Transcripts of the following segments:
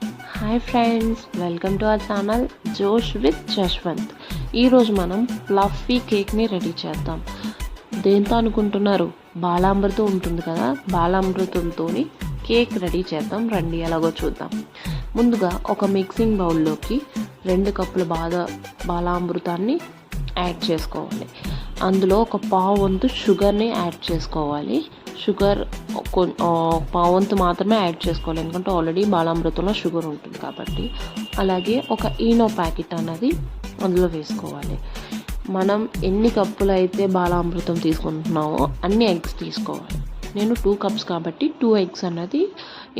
Hi friends, welcome to our channel జోష్ with Jaswanth. ఈరోజు మనం ఫ్లఫీ కేక్ని రెడీ చేద్దాం. దేంతో అనుకుంటున్నారు? బాలామృతం ఉంటుంది కదా, బాలామృతంతో కేక్ రెడీ చేద్దాం. రండి ఎలాగో చూద్దాం. ముందుగా ఒక మిక్సింగ్ బౌల్లోకి 2 కప్పుల బాలామృతాన్ని యాడ్ చేసుకోవాలి. అందులో ఒక పావు వంతు షుగర్ని యాడ్ చేసుకోవాలి. షుగర్ పావు వంతు మాత్రమే యాడ్ చేసుకోవాలి, ఎందుకంటే ఆల్రెడీ బాలామృతంలో షుగర్ ఉంటుంది కాబట్టి. అలాగే ఒక ఈనో ప్యాకెట్ అన్నది అందులో వేసుకోవాలి. మనం ఎన్ని కప్పులు అయితే బాలామృతం తీసుకుంటున్నామో అన్ని ఎగ్స్ తీసుకోవాలి. నేను 2 కప్స్ కాబట్టి 2 ఎగ్స్ అన్నది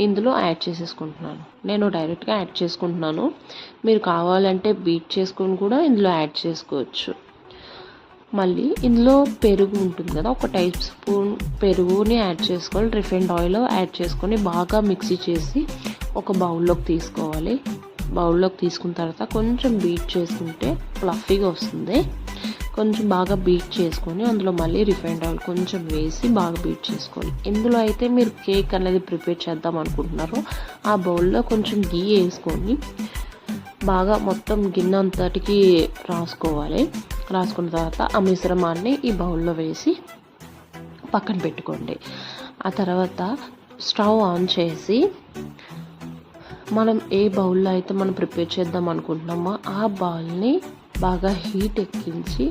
ఇందులో యాడ్ చేసేసుకుంటున్నాను. నేను డైరెక్ట్గా యాడ్ చేసుకుంటున్నాను. మీరు కావాలంటే బీట్ చేసుకొని కూడా ఇందులో యాడ్ చేసుకోవచ్చు. మళ్ళీ ఇందులో పెరుగు ఉంటుంది కదా, ఒక స్పూన్ పెరుగుని యాడ్ చేసుకోవాలి. రిఫైండ్ ఆయిల్ యాడ్ చేసుకొని బాగా మిక్సీ చేసి ఒక బౌల్లోకి తీసుకోవాలి. బౌల్లోకి తీసుకున్న తర్వాత కొంచెం బీట్ చేసుకుంటే ఫ్లఫీగా వస్తుంది. కొంచెం బాగా బీట్ చేసుకొని అందులో మళ్ళీ రిఫైండ్ ఆయిల్ కొంచెం వేసి బాగా బీట్ చేసుకోవాలి. ఇందులో అయితే మీరు కేక్ అనేది ప్రిపేర్ చేద్దాం అనుకుంటున్నారో ఆ బౌల్లో కొంచెం గీ వేసుకొని బాగా మొత్తం గిన్నె అంతటికి రాసుకున్న తర్వాత ఆ మిశ్రమాన్ని ఈ బౌల్లో వేసి పక్కన పెట్టుకోండి. ఆ తర్వాత స్టవ్ ఆన్ చేసి మనం ఏ బౌల్లో అయితే మనం ప్రిపేర్ చేద్దాం అనుకుంటున్నామో ఆ బౌల్ని బాగా హీట్ ఎక్కించి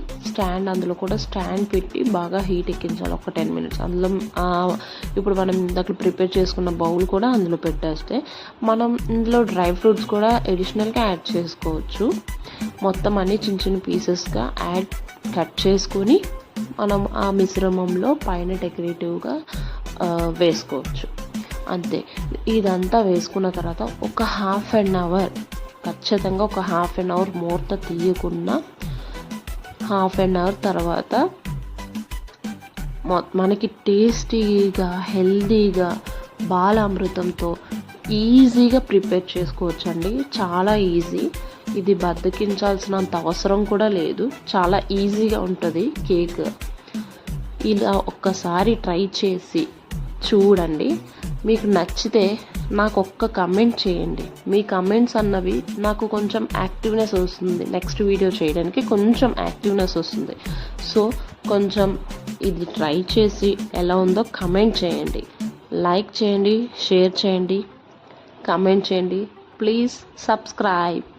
అందులో కూడా స్టాండ్ పెట్టి బాగా హీట్ ఎక్కించాలి ఒక 10 మినిట్స్. అందులో ఇప్పుడు మనం ఇందాక ప్రిపేర్ చేసుకున్న బౌల్ కూడా అందులో పెట్టేస్తే మనం ఇందులో డ్రై ఫ్రూట్స్ కూడా అడిషనల్గా యాడ్ చేసుకోవచ్చు. మొత్తం అన్ని చిన్న చిన్న పీసెస్గా కట్ చేసుకొని మనం ఆ మిశ్రమంలో పైన డెకరేటివ్గా వేసుకోవచ్చు. అంతే. ఇదంతా వేసుకున్న తర్వాత ఒక ఖచ్చితంగా ఒక హాఫ్ అన్ అవర్ మూత తీయకుండా హాఫ్ అన్ అవర్ తర్వాత మనకి టేస్టీగా హెల్దీగా బాలామృతంతో ఈజీగా ప్రిపేర్ చేసుకోవచ్చు అండి. చాలా ఈజీ. ఇది బద్దకించాల్సినంత అవసరం కూడా లేదు. చాలా ఈజీగా ఉంటుంది కేక్. ఇలా ఒక్కసారి ట్రై చేసి చూడండి. మీకు నచ్చితే నాకు ఒక్క కమెంట్ చేయండి. మీ కమెంట్స్ అన్నవి నాకు కొంచెం యాక్టివ్నెస్ వస్తుంది, నెక్స్ట్ వీడియో చేయడానికి కొంచెం యాక్టివ్నెస్ వస్తుంది. సో కొంచెం ఇది ట్రై చేసి ఎలా ఉందో కమెంట్ చేయండి. లైక్ చేయండి, షేర్ చేయండి, కమెంట్ చేయండి. Please subscribe.